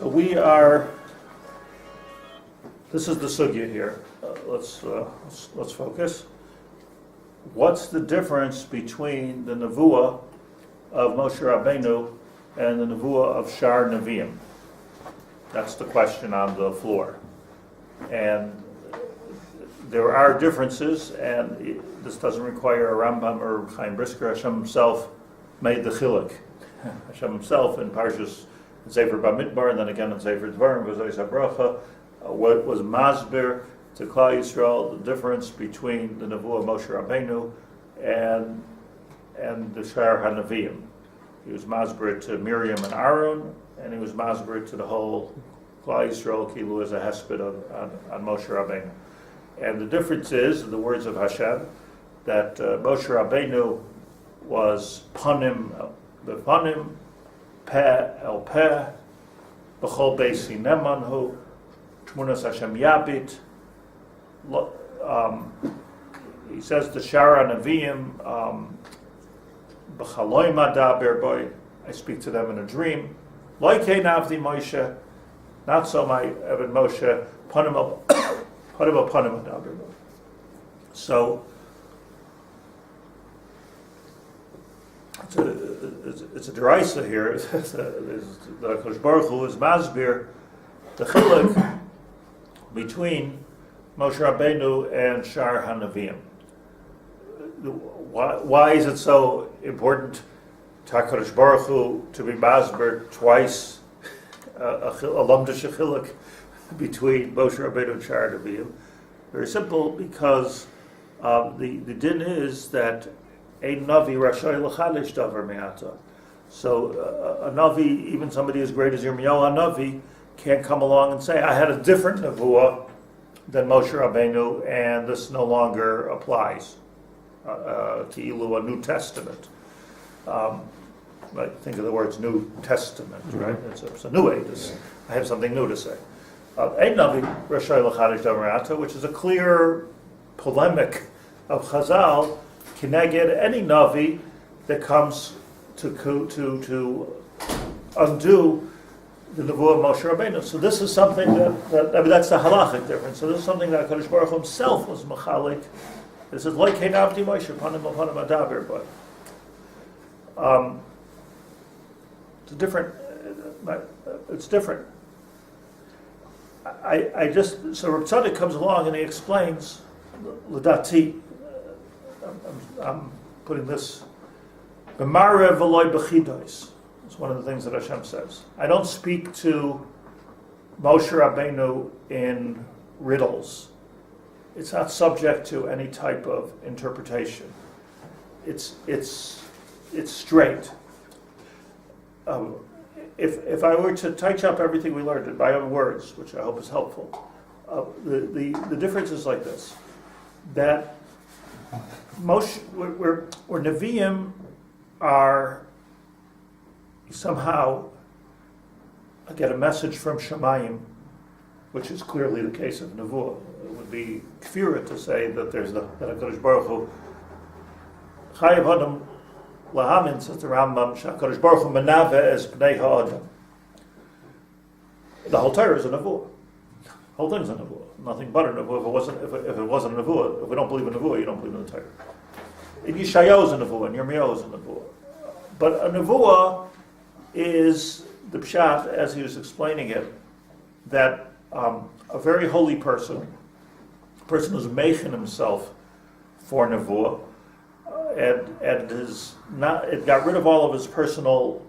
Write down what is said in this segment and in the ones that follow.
So this is the sugya here. Let's focus. What's the difference between the Nevua of Moshe Rabbeinu and the Nevua of Shar Neviim? That's the question on the floor. And there are differences, and this doesn't require a Rambam or Chaim Brisker. Hashem himself made the chiluk. Hashem himself in Parshas Sefer Bamidbar, and then again in Sefer Dvarim, V'zois HaBracha, what was Masber to Klal Yisrael, the difference between the Nevua of Moshe Rabbeinu and the Shar HaNeviim. He was Masber to Miriam and Aaron, and he was Masber to the whole Klal Yisrael, Kilu as a hesped on Moshe Rabbeinu. And the difference is, in the words of Hashem, that Moshe Rabbeinu was panim bepanim, peh el peh, b'chol beisi nemanhu, tmunas Hashem yabit. He says the Shara Neviim, b'chaloi madaber boy, I speak to them in a dream. Loikei navdi Moshe, not so my Evan Moshe, panim el panim madaber boy. So it's a deraisa here. The Kosh Baruch Hu is masbir the chiluk between Moshe Rabbeinu and Shar HaNeviim. Why is it so important to HaKadosh Baruch Hu to be masbir twice a lamdish chiluk between Moshe Rabbeinu and Shar HaNeviim? Very simple, because the din is that ein navi rashay l'chadish davar me'ata. So a navi, even somebody as great as Yirmiyahu Navi, can't come along and say, I had a different nevuah than Moshe Rabbeinu, and this no longer applies to Ilu, a New Testament. Think of the words New Testament, right? It's a new age. I have something new to say. Ein navi rashay l'chadish davar me'ata, which is a clear polemic of Chazal Kineged any navi that comes to undo the Nevua of Moshe Rabbeinu. So this is something that's the halachic difference. So this is something that HaKadosh Baruch Hu himself was machalik. This is like Navdi Moshe panim panim adaber, but it's different. It's different. I just so Reb Tzaddik comes along and he explains l'dati. I'm putting this. B'marev v'loy b'chidos. It's one of the things that Hashem says. I don't speak to Moshe Rabbeinu in riddles. It's not subject to any type of interpretation. It's straight. If I were to touch up everything we learned in my own words, which I hope is helpful, the difference is like this: that Moshe, where Nevi'im are somehow get a message from Shemayim, which is clearly the case of Nevuah. It would be kfira to say that there's that HaKadosh Baruch Hu Chayav Adam Lahamin, says the Rambam, HaKadosh Baruch Hu Menave as Bnei Ha'adam. The whole Torah is a Nevuah. The whole thing's a Nevuah. Nothing but a Nevuah. If it wasn't a Nevuah, if we don't believe in Nevuah, you don't believe in the Torah. In Yeshayahu is a Nevuah, and Yirmiyahu is a Nevuah. But a Nevuah is the pshat, as he was explaining it, that a very holy person, a person who's making himself for Nevuah, and is not, it got rid of all of his personal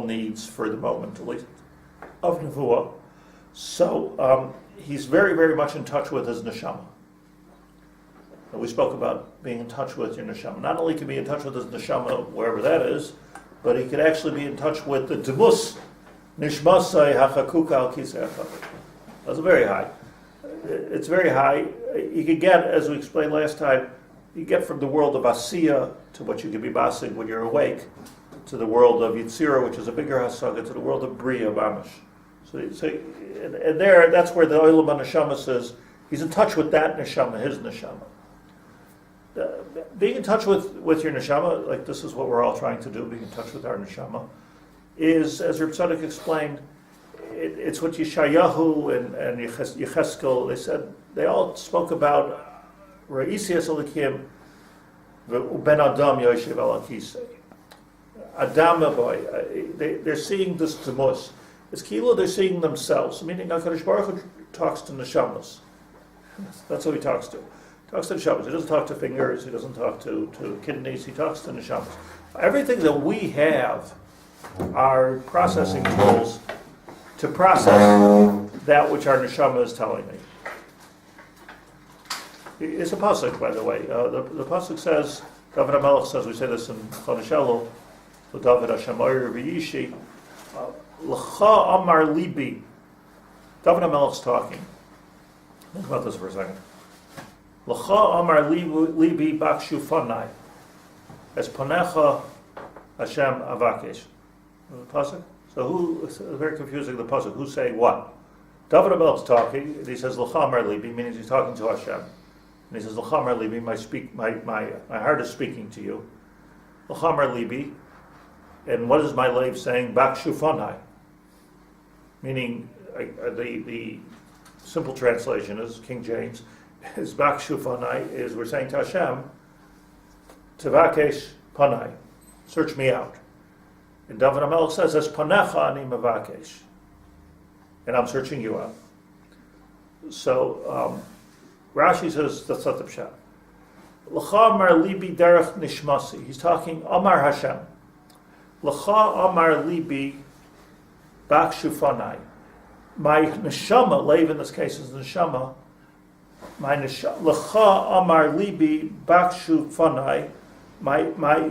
needs for the moment, at least, of Nevuah. So he's very, very much in touch with his neshama. And we spoke about being in touch with your neshama. Not only can he be in touch with his neshama, wherever that is, but he could actually be in touch with the demus nishmasai hachakuka al kisei hachavet. That's very high. It's very high. You could get, as we explained last time, you get from the world of asiya to what you can be basing when you're awake, to the world of yitzira, which is a bigger hasaga, to the world of bria mamish. So and there, that's where the olam neshama says he's in touch with that neshama, his neshama. Being in touch with your neshama, like this is what we're all trying to do, being in touch with our neshama, is, as Reb Tzadok explained, it's what Yeshayahu and Yecheskel, they said, they all spoke about Re'isias Elikim, Ben Adam Yoshev Al Akisei. Adam boy, they're seeing this Demus. It's Kilo, they're seeing themselves, meaning HaKadosh Baruch Hu talks to Neshamas. That's who he talks to. He talks to Neshamas. He doesn't talk to fingers, he doesn't talk to kidneys, he talks to Neshamas. Everything that we have are processing tools to process that which our Neshama is telling me. It's a pasuk, by the way. The pasuk says, David HaMelech says, we say this in Chodesh Elul, with David HaShemayr V'yishi, L'cha Amar Libi. David HaMelech's talking. Think about this for a second. L'cha Amar Libi Bakshu Fanai. Es Panecha Hashem Avakesh. The pasuk. So it's very confusing, the pasuk. Who's saying what? David HaMelech's talking, and he says, L'cha Amar Libi, meaning he's talking to Hashem. And he says, L'cha Amar Libi, my heart is speaking to you. L'cha Amar Libi. And what is my lave saying? Bakshu Fanai. Meaning, the simple translation is, King James, is Bakshu Fanai, is we're saying to Hashem, Tevakesh Panai, search me out. And David HaMelech says, Es Panecha Ani Mavakesh, and I'm searching you out. So, Rashi says, that's not the pshat. L'cha Amar Libi Derech Nishmasi, he's talking, Amar Hashem. L'cha Amar Libi Bakshu Fanai. My neshama, leiv in this case is neshama, my neshama, L'cha Amar Libi Bakshu Fanai,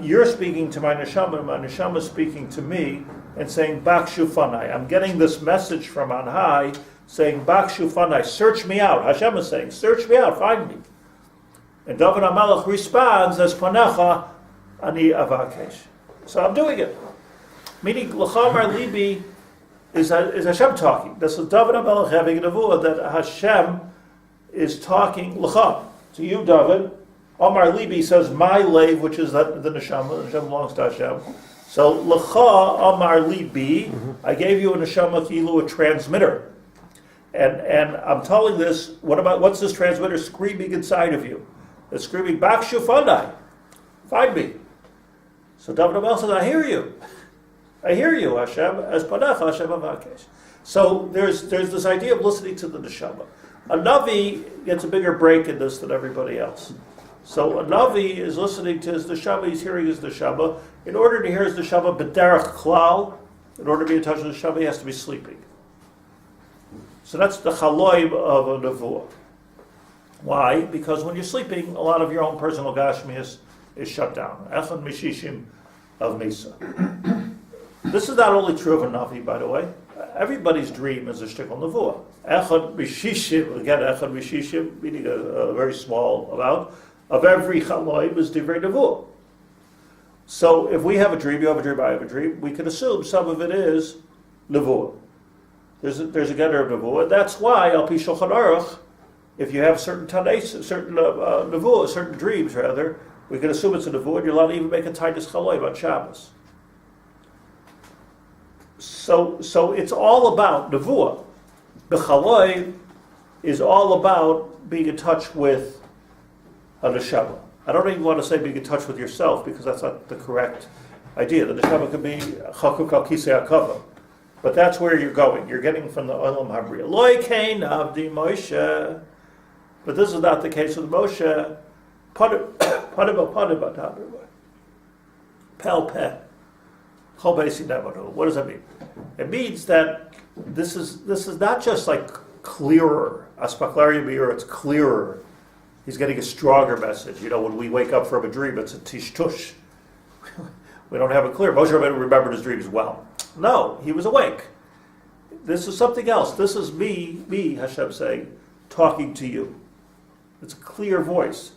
you're speaking to my neshama is speaking to me, and saying Bakshu Fanai. I'm getting this message from on high, saying Bakshu Fanai, search me out. Hashem is saying, search me out, find me. And David HaMelech responds as Panecha Ani Avakesh. So I'm doing it. Meaning, L'cha Amar Libi is Hashem talking. This is David HaMelech having a nevuah that Hashem is talking L'cha. To you, David, Amar Libi says, my lave, which is the neshama. The neshama belongs to Hashem. So, L'cha Amar Libi, I gave you a neshama kilu, a transmitter. And I'm telling this, what's this transmitter screaming inside of you? It's screaming, Bakshu Fanai, find me. So David HaMelech says, I hear you, Hashem, as Panecha Hashem Avakesh. So there's this idea of listening to the neshama. A Navi gets a bigger break in this than everybody else. So a Navi is listening to his neshama, he's hearing his neshama. In order to hear his neshama, b'derech klal, in order to be in touch with the neshama, he has to be sleeping. So that's the chaloim of a nevuah. Why? Because when you're sleeping, a lot of your own personal gashmias is shut down. Echad mishishim of Misa. This is not only true of a Navi, by the way. Everybody's dream is a shtickle nevuah. Echad mishishim, again, echad mishishim, meaning a very small amount, of every chaloim is divrei nevuah. So if we have a dream, you have a dream, I have a dream, we can assume some of it is nevuah. There's a getter of nevuah. That's why, al pi Shulchan Aruch, if you have certain taneis, certain nevuah, certain dreams rather, we can assume it's a nevuah, and you're allowed to even make a tainis chaloim on Shabbos. So it's all about nevuah. The chaloim is all about being in touch with a neshama. I don't even want to say being in touch with yourself, because that's not the correct idea. The neshama could be chakuk al kisei hakavod. But that's where you're going. You're getting from the Olam Habriya. Loi kein avdi Moshe. But this is not the case with Moshe. Pel peh. What does that mean? It means that this is not just like clearer. Aspaklaria mir, it's clearer. He's getting a stronger message. You know, when we wake up from a dream, it's a tishtush. We don't have it clear. Moshe Rabbeinu remembered his dreams well. No, he was awake. This is something else. This is me, Hashem saying, talking to you. It's a clear voice.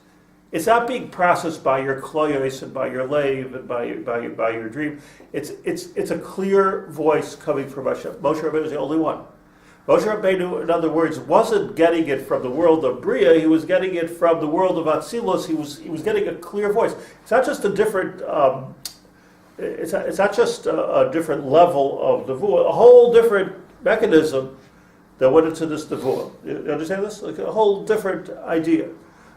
It's not being processed by your kloyos and by your lave and by your dream. It's a clear voice coming from Hashem. Moshe Rabbeinu is the only one. Moshe Rabbeinu, in other words, wasn't getting it from the world of Bria. He was getting it from the world of Atzilus. He was getting a clear voice. It's not just a different. it's not just a different level of Nevua, a whole different mechanism that went into this Nevua. You understand this? Like a whole different idea.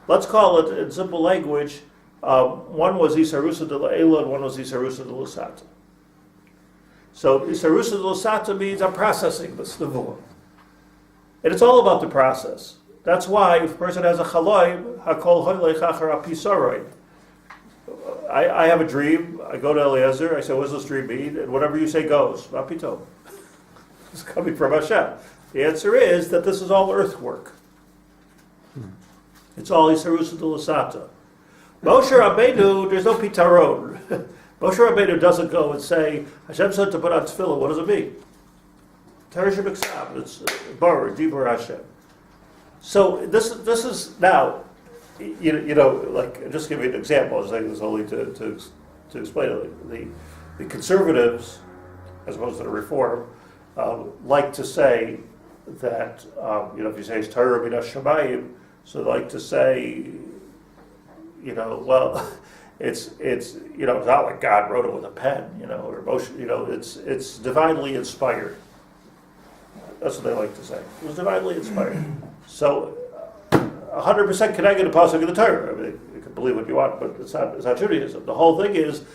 Let's call it, in simple language, one was Isarusa de la Ela and one was Isarusa de la Sata. So Isarusa de la Sata means I'm processing this Nevua. And it's all about the process. That's why if a person has a chaloim, hakol hoylech achar apisaroi. I have a dream, I go to Eliezer, I say, what does this dream mean? And whatever you say goes. Rapito. It's coming from Hashem. The answer is that this is all earthwork. It's all Isarusa de la Sata. Moshe Rabbeinu, there's no pitaron. Moshe Rabbeinu doesn't go and say, Hashem said to put on tefillah, what does it mean? Teresh B'Ksav, it's Bar, Dibur Hashem. So this is now, you know, like, just give you an example, I was saying this only to explain it. The conservatives, as opposed to the reform, like to say that, you know, if you say it's Torah B'Nas Shamayim, so they like to say, you know, well, it's you know, it's not like God wrote it with a pen, you know, or Moshe, you know, it's divinely inspired. That's what they like to say. It was divinely inspired. So, 100% connected to the pasuk of the Torah. I mean, you can believe what you want, but it's not Judaism. The whole thing is,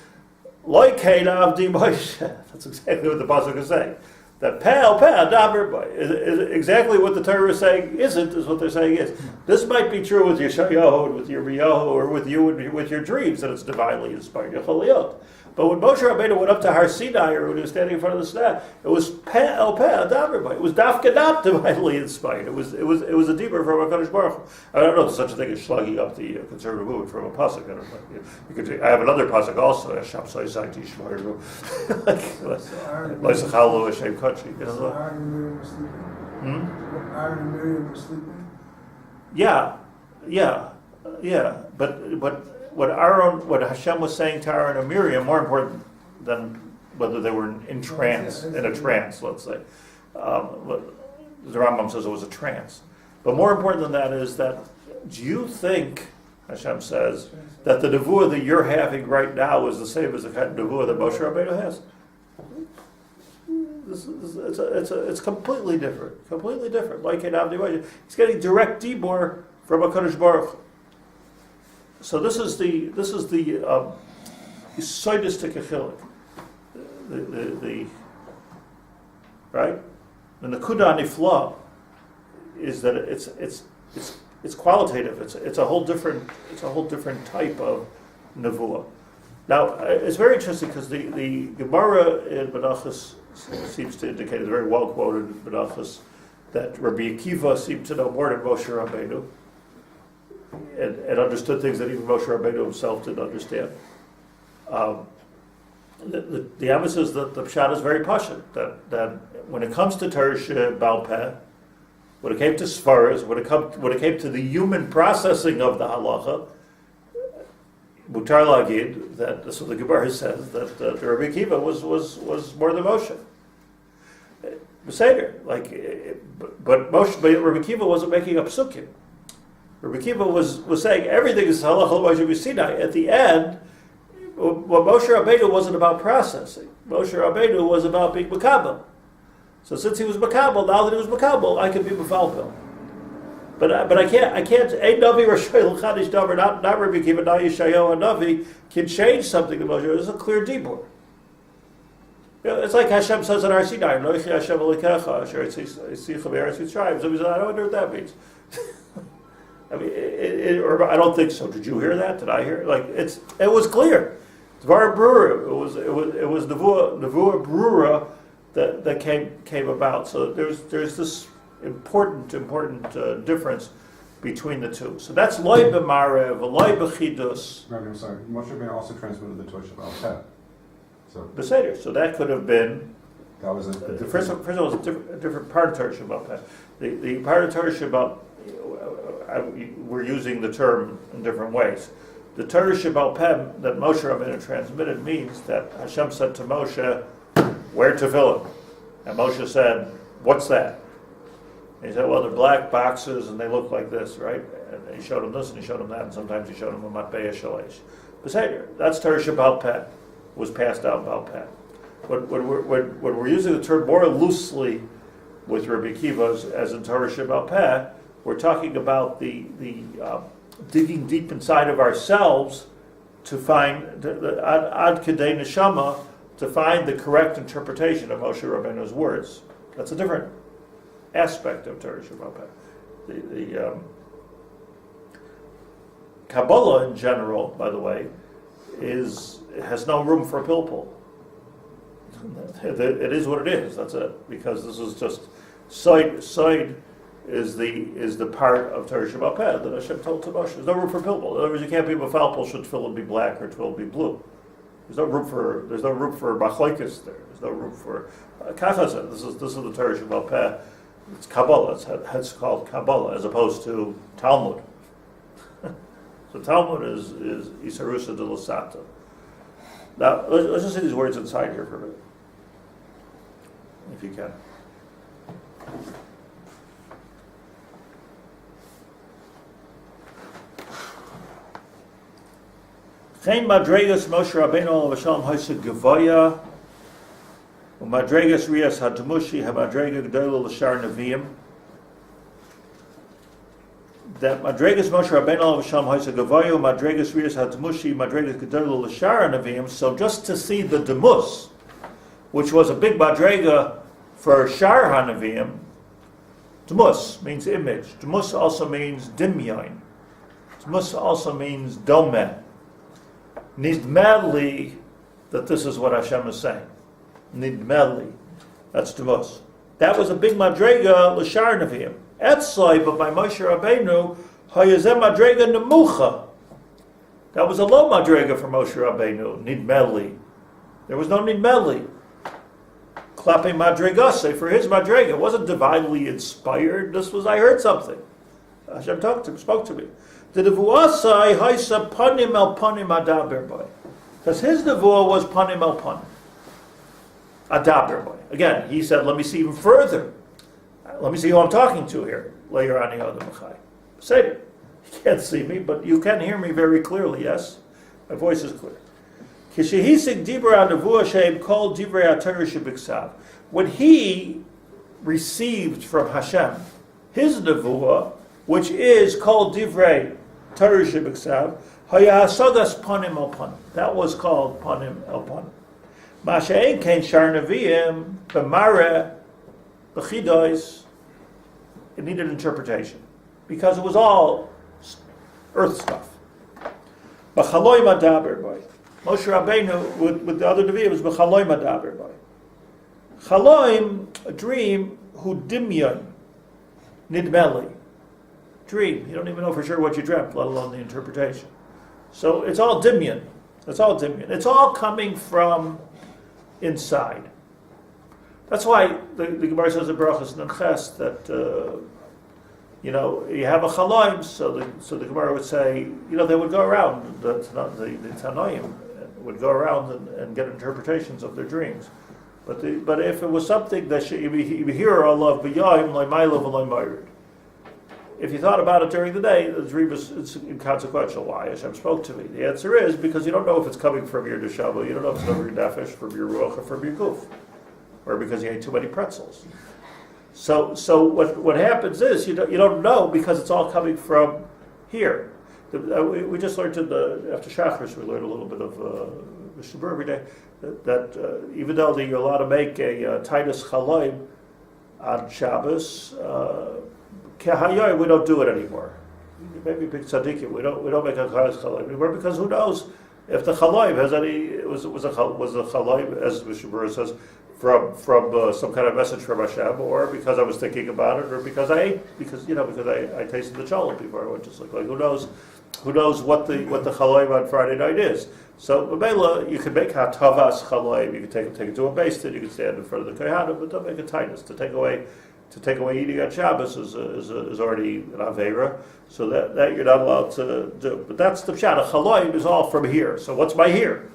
Loi Kein Avdi Moshe. That's exactly what the pasuk is saying. That Pe'al Daber is exactly what the Torah is saying isn't, is what they're saying is. This might be true with Yeshayahu and with your Riyahu or with you and with your dreams, that it's divinely inspired. Yecholiyot. But when Moshe Rabbeinu went up to Har Sinai, or when he was standing in front of the Shnah, it was Pe'al Daber. It was dafka not divinely inspired. It was a deeper from HaKadosh Baruch Hu. I don't know if there's such a thing as slugging up the conservative movement from a pasuk. I don't know. You could, I have another pasuk also. Country. You know? Aaron and Miriam were sleeping. Aaron and Miriam were sleeping. Yeah. But what Hashem was saying to Aaron and Miriam, more important than whether they were in a trance, let's say. The Rambam says it was a trance. But more important than that is that, do you think, Hashem says, that the Nevua that you're having right now is the same as the kind of Nevua that Moshe Rabbeinu has? It's completely different. Like in Avdi, he's getting direct dibur from HaKadosh Baruch Hu. So this is the Yisoidistic Achilik. The right? The Nakuda Nifla is that it's qualitative. It's a whole different type of Nevua. Now it's very interesting because the Gemara in Menachos seems to indicate, it's very well quoted in Menachos, that Rabbi Akiva seemed to know more than Moshe Rabbeinu and understood things that even Moshe Rabbeinu himself didn't understand. The emphasis that the Pshat is very pashut, that when it comes to Teresh Baal Peh, when it came to Sfaras, when it came to the human processing of the halacha, Mutar Lagid, that this is what the Gemara says, that Rabbi Akiva was more than Moshe. But Rabbi Akiva wasn't making up psukim. Rabbi Akiva was saying everything is halacha Moshe B'Sinai. At the end, what Moshe Rabbeinu wasn't about processing. Moshe Rabbeinu was about being makabel. So since he was makabel, now that he was makabel, I can be mefalpel. But I can't. A Navi Rashoy L'Chadish Davar, not Rabbi Akiva, not Yeshayahu Navi can change something to Moshe. There's a clear dibur. You know, it's like Hashem says in Har Sinai, "Nochi Hashem Elokecha, Asher Etzicha B'Eretz Mitzrayim." Somebody says, "I don't wonder what that means." I mean, or I don't think so. Did you hear that? Did I hear it? It was clear. Dvar Brura. It was Nevua Brura that came about. So there's this important difference between the two. So that's loy b'marev, loy b'chidus. Rabbi, I'm sorry. Moshe Rabbeinu also transmitted the Torah Shabbat Peh. So Beseder. So that could have been. that was a different. First of all, it was a different part of Torah Shabbat Peh. The part of Torah Shabbat, we're using the term in different ways. The Torah Shabbat Peh that Moshe Rabbeinu transmitted means that Hashem said to Moshe, "Wear tefillin," and Moshe said, "What's that?" And he said, "Well, they're black boxes and they look like this, right?" And he showed him this and he showed him that, and sometimes he showed him a matbeya shalish. Beseder. That's Torah Shabbat Peh. was passed down Baal Peh. When we're using the term more loosely with Rabbi Akiva as in Torah Shebal Peh, we're talking about the digging deep inside of ourselves to find ad kedei neshama, to find the correct interpretation of Moshe Rabbeinu's words. That's a different aspect of Torah Shebal Peh. The Kabbalah in general, by the way, has no room for pilpul. It is what it is. That's it. Because this is just side is the part of Torah Shebal Peh that Hashem told to Moshe. There's no room for pilpul. In other words, you can't be mefalpul should tefillah be black or tefillah be blue. There's no room for machlokes there. There's no room for kafazah. This is the Torah Shebal Peh. It's Kabbalah. It's called Kabbalah as opposed to Talmud. So Talmud is Isarusa de Lasata. Now let's just see these words inside here for a minute, if you can. Chein madregas Moshe Rabbeinu alav Shalom ha'isa gevaya u'madregas rias ha'demushi ha'madrega g'dola l'shar neviim. That madregas Moshe Rabbeinu alav Shalom ha'isa gevaya u'madregas rias ha'demushi madregas g'dola l'shar neviim. So just to see the demus, which was a big madrega for shar ha'neviim, demus means image. Demus also means dimyon. Demus also means domeh. Nidmeli, that this is what Hashem is saying. Nidmeli, that's Demus. That was a big madrega l'shar neviim. Etzai, but by Moshe Rabbeinu, hayazem madrega nemucha. That was a low madrega for Moshe Rabbeinu. Nidmeli, there was no nidmeli. Klape madregase for his madrega. It wasn't divinely inspired. This was I heard something. Hashem spoke to me. The Nevuasai haisa panim el panim adaber boy. Because his Nevuah was panim el panim. Adaber boy. Again, he said, let me see even further. Let me see who I'm talking to here. Later on, say it. You can't see me, but you can hear me very clearly, yes? My voice is clear. Kishehisig dibra Nevuah sheib kol divrei HaTorah shebiksav. When he received from Hashem his Nevuah, which is called divrei Torah shebiksav, hayahasagas panim el panim. That was called panim el panim. Masha'en kein shar neviim b'mare b'chidois. It needed interpretation because it was all earth stuff. B'chaloi madaber boy. Moshe Rabbeinu with the other neviim was b'chaloi madaber boy. Chaloim, a dream, hu dimyon, nidmeli. Dream. You don't even know for sure what you dreamt, let alone the interpretation. So it's all dimyon. It's all dimyon. It's all coming from inside. That's why the Gemara says in Brachos Nenches that you have a chaloim. So the Gemara would say they would go around the Tanoim would go around and get interpretations of their dreams. But if it was something that you hear Allah b'yayim lo'mayla v'lo'mayrid. If you thought about it during the day, the dream is inconsequential. Why? Hashem spoke to me. The answer is because you don't know if it's coming from your neshama, you don't know if it's from your nefesh, from your ruach, or from your guf, or because you ate too many pretzels. So what happens is you don't know because it's all coming from here. We just learned after Shachris, we learned a little bit of Shabur every day that even though you're allowed to make a Titus Chalaim on Shabbos. Kehayoi, we don't do it anymore. Maybe big tzaddikim, we don't make a chalaim anymore because who knows if the chalaim has any was a chalaim, as Mishabura says, from some kind of message from Hashem, or because I was thinking about it, or because I ate because I tasted the cholent before I went to sleep. Like who knows what the chalaim on Friday night is. So Mabela, you can make hatavas chalaim, you can take it to a beis din, you can stand in front of the kohanim, but don't make a tightness to take away eating on Shabbos is already an Aveira, so that you're not allowed to do. But that's the pshat. A chaloim is all from here. So what's my here?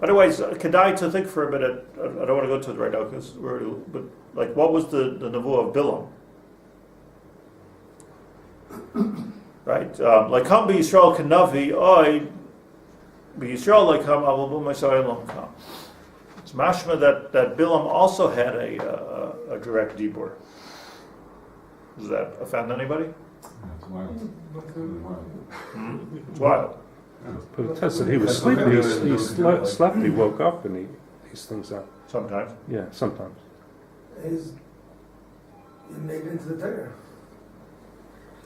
Anyways, kedai to think for a minute. I don't want to go into it right now but like, what was the Nevua of Bilam? Right? Like Kambi Yisrael Kanavi, B'Yisrael lo kam, avol b'Mitzrayim lo kam. It's mashma that Bilam also had a direct dibur. Does that offend anybody? Yeah, it's wild. Really wild. It's wild. But it says that he was sleeping. He slept. He woke up, and these things out. Sometimes. Yeah, sometimes. He made it into the Torah.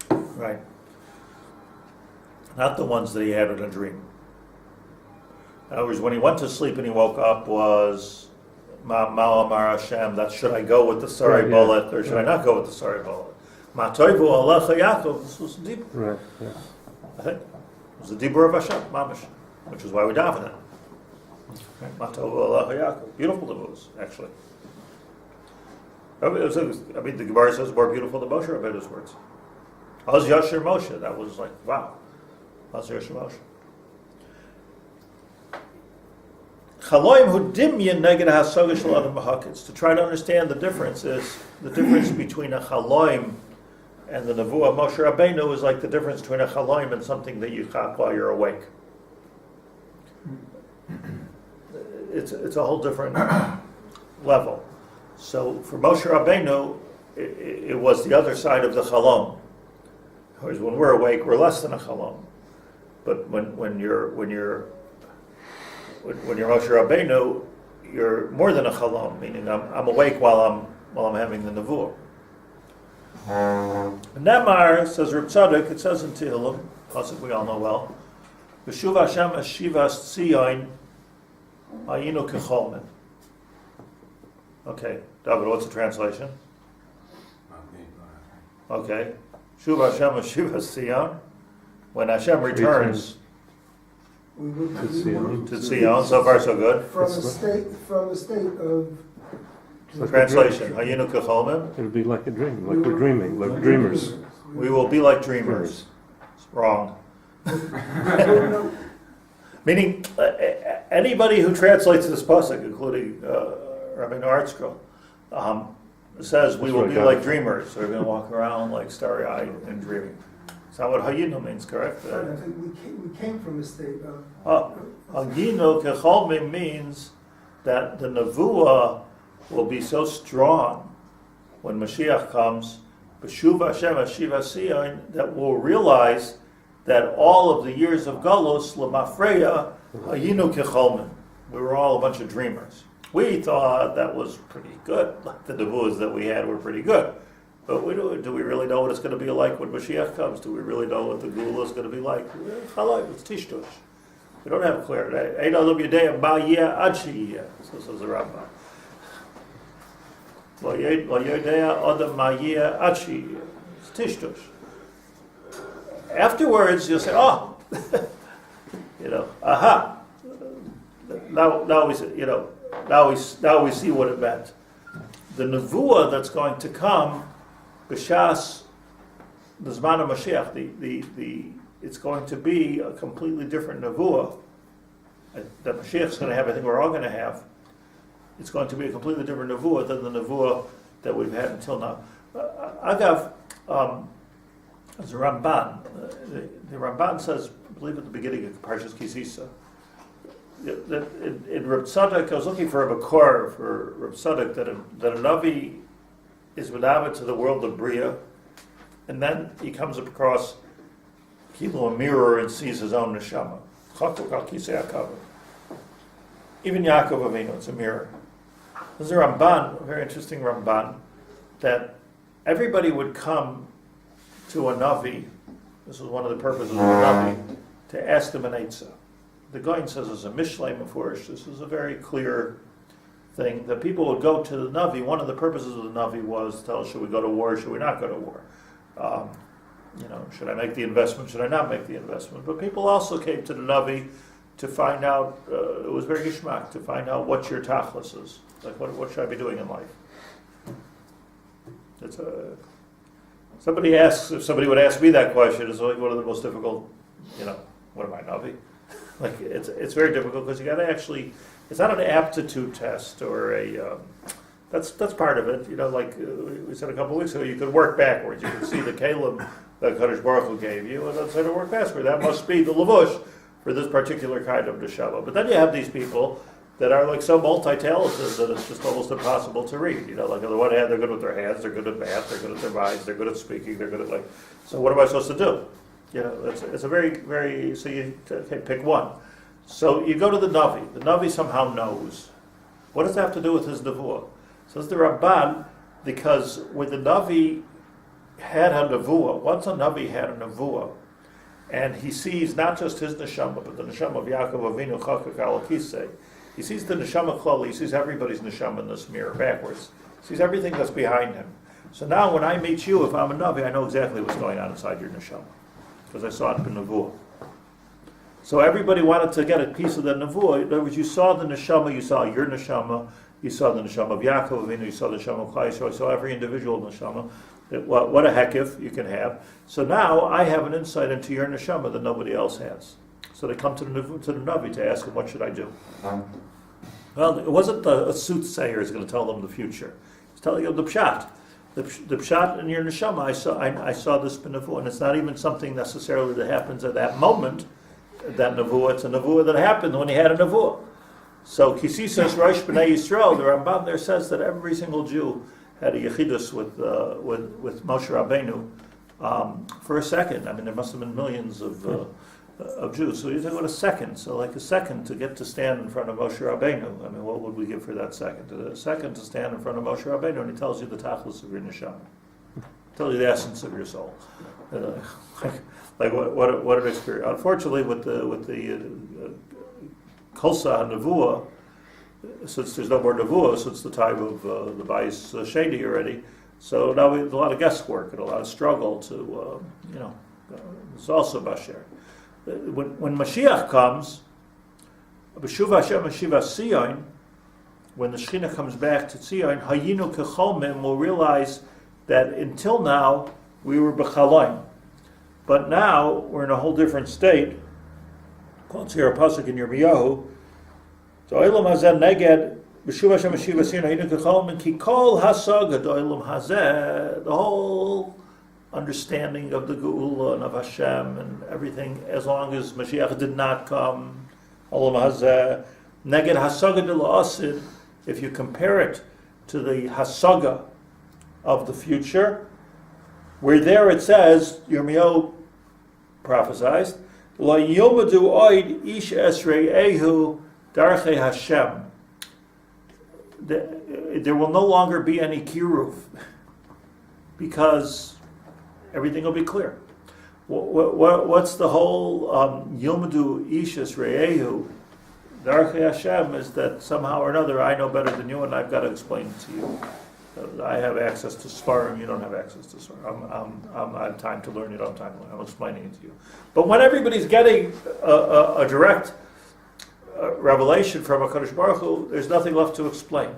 Right. Not the ones that he had in a dream. In other words, when he went to sleep and he woke up was Ma'amar Hashem, that should I go with the sorry Right, yeah. bullet or should I not go with the sorry bullet? Ma'toivu Alecha Yaakov, this was the Dibur, Right. Yeah. I think. It was the Dibur of Hashem, Mamish, which is why we daven it. Ma'toivu Alecha Yaakov. Beautiful divorce, actually. I mean, the Gemara says more beautiful than Moshe Rabbeinu's words. Az Yashir Moshe, that was like, wow. Az Yashir Moshe. Chaloim hu dimyan neged hasoga shel adam b'haketz. To try to understand the difference between a chaloim and the Nevua of Moshe Rabbeinu is like the difference between a chaloim and something that you chak while you're awake. It's a whole different level. So for Moshe Rabbeinu, it was the other side of the chalom. Whereas when we're awake, we're less than a chalom. But when you're Moshe Rabbeinu, you're more than a chalom, meaning I'm awake while I'm having the nevuah. Nemar says Reb Tzadok, it says in Tehillim, pasuk we all know well, V'shuv Hashem Ashivas Tzion Ayinu Kecholmen. Okay, David, what's the translation? Okay, Shuv Hashem Ashivas Tzion. When Hashem returns We would To Zion. to Tzion, so far so good. from the state of Translation, Hayinu Kecholmen. It'll be like a dream, like we're dreaming, like dreamers. We will be like dreamers. It's wrong. Meaning, anybody who translates this pasuk, including Rabeinu Artskel, says we That's will what I be got. like dreamers. We're going to walk around like starry-eyed and dreaming. Is that what Hayinu means, correct? I think we came from a state of Hayinu Kecholmen means that the Nevuah will be so strong when Mashiach comes, B'shuv Hashem Hashiva Sion, that we'll realize that all of the years of Galus, L'mafreya, Hayinu Kecholmen. We were all a bunch of dreamers. We thought that was pretty good. Like the Nevuahs that we had were pretty good. But do we really know what it's going to be like when Mashiach comes? Do we really know what the Gula is going to be like? Chalai, it's Tishtush. We don't have clarity. Ein Olam Yodea Ma Yeh Ad Sheyeh. So says the Rambam. Lo Yodea Adam Ma Yeh Ad Sheyeh. It's Tishtush. Afterwards, you'll say, "Oh, aha." Now we see, now we see what it meant. The nevuah that's going to come, b'shas the Zman of Mashiach, it's going to be a completely different nevuah that Mashiach's going to have. I think we're all going to have. It's going to be a completely different nevuah than the nevuah that we've had until now. Agav, as a Ramban, the Ramban says, I believe at the beginning of Parshas Kisisa, that in Reb Tzadok, I was looking for a Bakor for Reb Tzadok, that a Navi is medavet to the world of Bria, and then he comes across a mirror and sees his own neshama. Even Yaakov Avinu, it's a mirror. There's a Ramban, a very interesting Ramban, that everybody would come to a Navi, this was one of the purposes of the Navi, to ask them an Eitzah. The Goin says it's a Mishlei Mefurish. This is a very clear thing, that people would go to the Navi. One of the purposes of the Navi was to tell, should we go to war, should we not go to war? Should I make the investment, should I not make the investment? But people also came to the Navi to find out, it was very gishmak, to find out what your tachlis is. Like, what should I be doing in life? It's somebody asks, if somebody would ask me that question, it's like one of the most difficult, what am I, Navi? Like, it's very difficult because you got to actually, it's not an aptitude test or that's part of it. Like we said a couple of weeks ago, you could work backwards. You could see the kalim that Kadosh Baruch Hu gave you, and then say to work backward. That must be the lavush for this particular kind of neshama. But then you have these people that are like so multi-talented that it's just almost impossible to read. Like on the one hand, they're good with their hands, they're good at math, they're good at their minds, they're good at speaking, they're good at so what am I supposed to do? It's a very, very, so you pick one. So you go to the Navi. The Navi somehow knows. What does that have to do with his Nevua? Says the Ramban, because when the Navi had a Nevua, once a Navi had a Nevua, and he sees not just his neshama, but the neshama of Yaakov Avinu Chakak Alakise, he sees the neshama klali, he sees everybody's neshama in this mirror backwards. He sees everything that's behind him. So now when I meet you, if I'm a Navi, I know exactly what's going on inside your neshama, because I saw it in Nevua. So everybody wanted to get a piece of the Nevua. In other words, you saw the neshama, you saw your neshama, you saw the neshama of Yaakov Avinu, you saw the neshama of Klal Yisrael, you saw every individual neshama. What a hekif you can have. So now I have an insight into your neshama that nobody else has. So they come to the Navi to ask him, what should I do? Well, it wasn't a soothsayer who's going to tell them the future. He's telling them the pshat. The pshat in your neshama, I saw this Nevua, and it's not even something necessarily that happens at that moment, that Nevua. It's a Nevua that happened when he had a Nevua. So Kisi says, Rosh B'nai Yisrael, the Rambam there says that every single Jew had a yechidus with Moshe Rabbeinu for a second. I mean, there must have been millions of Jews. So you're talking about a second. So like a second to get to stand in front of Moshe Rabbeinu. I mean, what would we give for that second? A second to stand in front of Moshe Rabbeinu, and he tells you the tachlis of your neshama. Tells you the essence of your soul. Like what an experience. Unfortunately, with the Kolsa Nevua, since there's no more Nevua, since the time of the Bais Shady already, so now there's a lot of guesswork and a lot of struggle to, it's also Basher. When Mashiach comes, B'shuv Hashem Shiva Sion, when the Shekhinah comes back to Sion, Hayinu Kecholmim will realize that until now we were B'chalaim, but now we're in a whole different state. Quotes here a pasuk in Yirmiyahu. So Olam Hazeh Neged B'shuv Hashem Shiva Sion Hayinu Kecholmim Ki Kol Hasaga Olam Hazeh, the whole understanding of the Geula and of Hashem and everything, as long as Mashiach did not come, Olam Hazeh Neged Hasaga de La'asid, if you compare it to the Hasaga of the future, where there it says, Yirmiyahu prophesied, La Yomadu Oid Ish Esrei Ehu Darchei Hashem. There will no longer be any kiruv, because everything will be clear. What's the whole Yomadu Ish Esrei Ehu Darchei Hashem, is that somehow or another I know better than you and I've got to explain it to you. I have access to Sfarim, you don't have access to Sfarim. I have time to learn, you don't have time to learn. I'm explaining it to you. But when everybody's getting a direct revelation from HaKadosh Baruch Hu, there's nothing left to explain.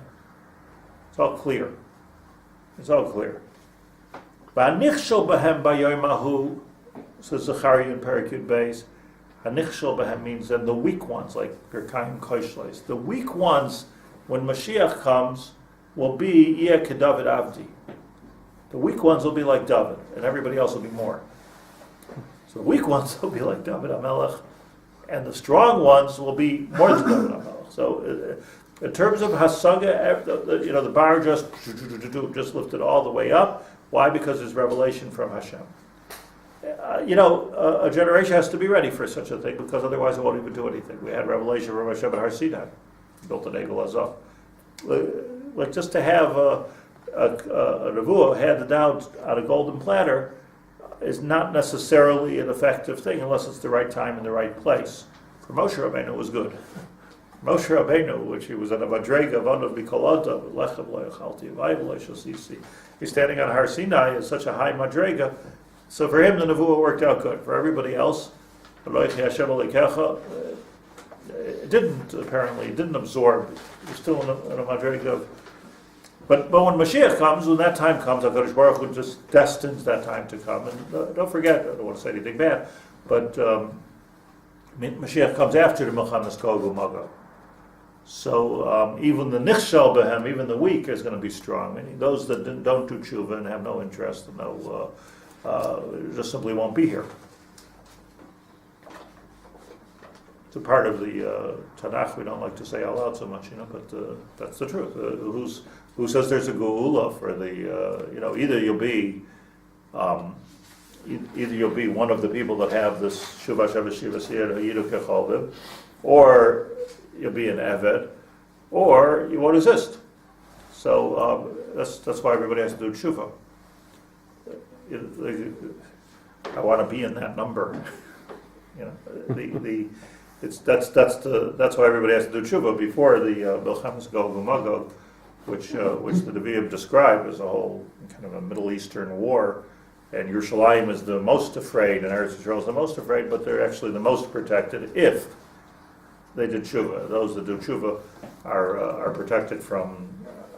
It's all clear. It's all clear. V'anichshol b'hem b'yoyim ahu, says Zechariah in Parakut Beis. Anichshol b'hem means then the weak ones, like Birkayim Koishleis. The weak ones, when Mashiach comes, will be Yeh Kedavid Avdi. The weak ones will be like David, and everybody else will be more. So the weak ones will be like David HaMelech, and the strong ones will be more than David HaMelech. So in terms of Hasaga, the bar just lifted all the way up. Why? Because there's revelation from Hashem. A generation has to be ready for such a thing, because otherwise it won't even do anything. We had revelation from Hashem at Har Sinai, built an Egel Azov. Like just to have a Nevua handed down on a golden platter is not necessarily an effective thing unless it's the right time and the right place. For Moshe Rabbeinu, it was good. Moshe Rabbeinu, which he was in a madrega of Anav Bikolata, Lechem Le'achalti, Vayim Le'shasisi. He's standing on Har Sinai at such a high madrega. So for him, the Nevua worked out good. For everybody else, it didn't absorb. It was still in a madrega of. But when Mashiach comes, when that time comes, HaKadosh Baruch Hu just destines that time to come. And don't forget, I don't want to say anything bad, but Mashiach comes after the Milchamas Gog u'Magog. So even the Nichshal Behem, even the weak, is going to be strong. Meaning those that don't do tshuva and have no interest and just simply won't be here. a part of the Tanakh we don't like to say out loud so much, but that's the truth. Who says there's a geula for the, either you'll be one of the people that have this Shuvah Sheva Shiva Siyar Yidu Kecholvim, or you'll be an Eved, or you won't exist. So that's why everybody has to do tshuva. I want to be in that number. That's why everybody has to do tshuva before the Milchemes Gog uMagog, which the Nevi'im describe as a whole kind of a Middle Eastern war, and Yerushalayim is the most afraid, and Eretz Yisrael is the most afraid, but they're actually the most protected if they did tshuva. Those that do tshuva are protected from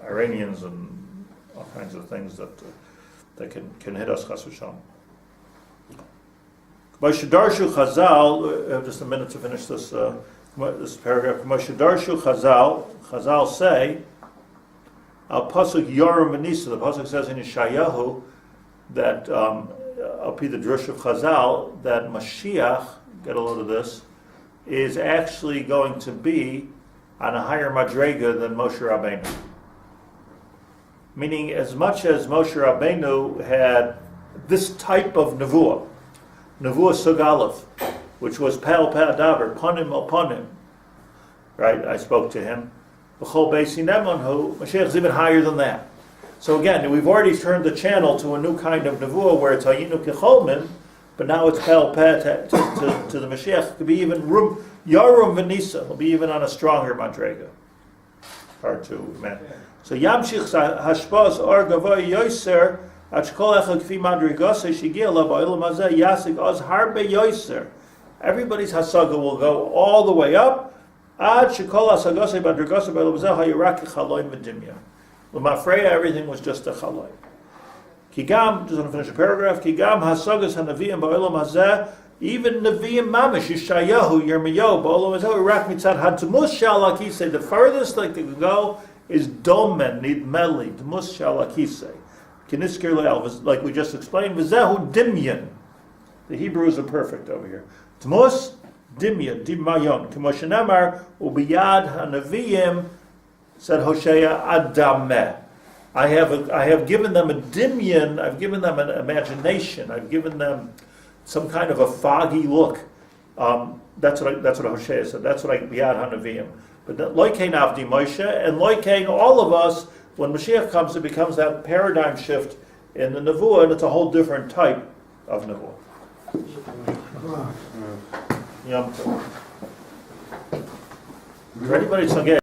Iranians and all kinds of things that can hit us, chas v'shalom. Darshu Chazal, just a minute to finish this paragraph. Darshu Chazal say, Al Pasuk Yoram Benisa, the Pasuk says in Yeshayahu that, I'll be the Drush of Chazal, that Mashiach, get a load of this, is actually going to be on a higher madrega than Moshe Rabbeinu. Meaning, as much as Moshe Rabbeinu had this type of Nevua Sugalov, which was Pal Daber, Ponim al Ponim, right? I spoke to him. B'chol Beis Yinemonhu, Mashiach is even higher than that. So again, we've already turned the channel to a new kind of Nevua where it's Hayinu Kecholmin, but now it's Pal Peh to the Mashiach. It could be even Yarum Venisa. It'll be even on a stronger madrega. Hard to man. So Yamshich Hashpos Or Gavoy Yoiser Achkol Echad Kfi Madrigose Shigia La Ba'olam Hazeh Yasik Oz Harbe Yoiser. Everybody's hasaga will go all the way up. Ad Shekol Hasagose Madrigose Ba'olam Hazeh Hayirak Chaloim V'Dimya. L'mafreya, everything was just a chaloi. Kigam, just want to finish a paragraph. Kigam hasagas hanaviyim ba'olam hazeh, even Nevi'im mamish, Yeshayahu, Yirmiyahu, ba'olam hazeh, Irak mitzad hadmus shalakise. The furthest they can go is domen, nidmeli, dmus shalakise. Kiniskir le'al, like we just explained, v'zehu dimyan. The Hebrews are perfect over here. Dmus, dimyan, dimayon. K'moshenamar, ubiyad hanaviyim, said Hosea, Adameh. I have given them a dimyan, I've given them an imagination, I've given them some kind of a foggy look. That's what Hosea said. That's what I Biyad Hanaviyim. But Loikein Avdi Moshe, and Loikein, all of us, when Mashiach comes, it becomes that paradigm shift in the Nevuah, and it's a whole different type of Nevuah. Yom Tov. For anybody,